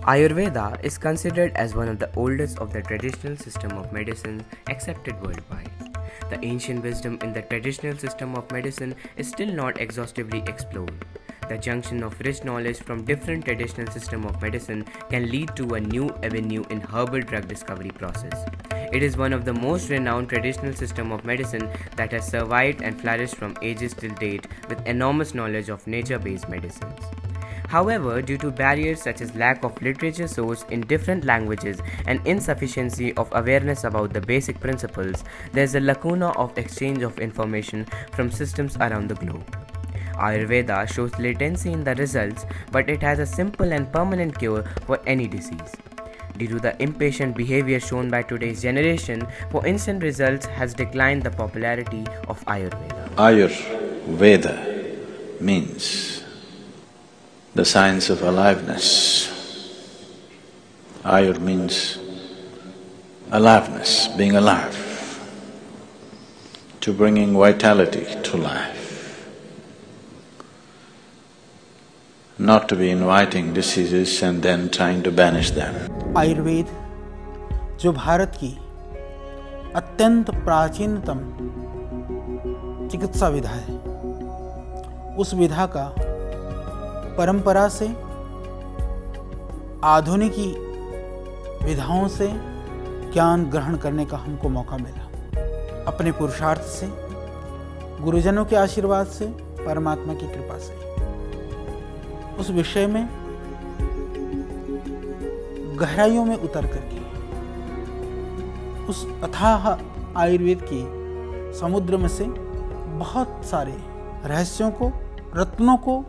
Ayurveda is considered as one of the oldest of the traditional system of medicine accepted worldwide. The ancient wisdom in the traditional system of medicine is still not exhaustively explored. The junction of rich knowledge from different traditional systems of medicine can lead to a new avenue in herbal drug discovery process. It is one of the most renowned traditional systems of medicine that has survived and flourished from ages till date with enormous knowledge of nature-based medicines. However, due to barriers such as lack of literature source in different languages and insufficiency of awareness about the basic principles, there is a lacuna of exchange of information from systems around the globe. Ayurveda shows latency in the results, but it has a simple and permanent cure for any disease. Due to the impatient behavior shown by today's generation, for instant results has declined the popularity of Ayurveda. Ayurveda means the science of aliveness. Ayur means aliveness, being alive, to bringing vitality to life, not to be inviting diseases and then trying to banish them. Ayurveda जो भारत की अत्यंत प्राचीनतम चिकित्सा विधा है, उस विधा का परंपरा से आधुनिकी विधाओं से ज्ञान ग्रहण करने का हमको मौका मिला। अपने पुरुषार्थ से, गुरुजनों के आशीर्वाद से, परमात्मा की कृपा से उस विषय में गहराइयों में उतर करके उस अथाह आयुर्वेद के समुद्र में से बहुत सारे रहस्यों को, रत्नों को,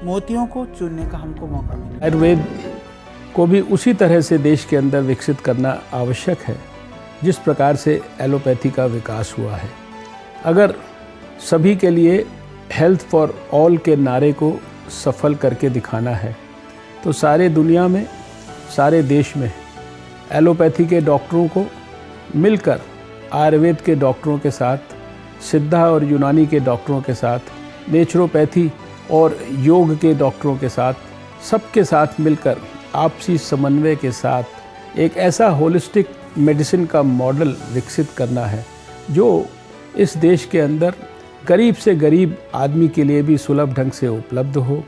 मोतियों को चुनने का हमको मौका मिला। आयुर्वेद को भी उसी तरह से देश के अंदर विकसित करना आवश्यक है जिस प्रकार से एलोपैथी का विकास हुआ है। अगर सभी के लिए हेल्थ फॉर ऑल के नारे को सफल करके दिखाना है तो सारे दुनिया में, सारे देश में एलोपैथी के डॉक्टरों को मिलकर आयुर्वेद के डॉक्टरों के साथ, सिद्धा और यूनानी के डॉक्टरों के साथ, नेचुरोपैथी और योग के डॉक्टरों के साथ, सबके साथ मिलकर आपसी समन्वय के साथ एक ऐसा होलिस्टिक मेडिसिन का मॉडल विकसित करना है जो इस देश के अंदर गरीब से गरीब आदमी के लिए भी सुलभ ढंग से उपलब्ध हो।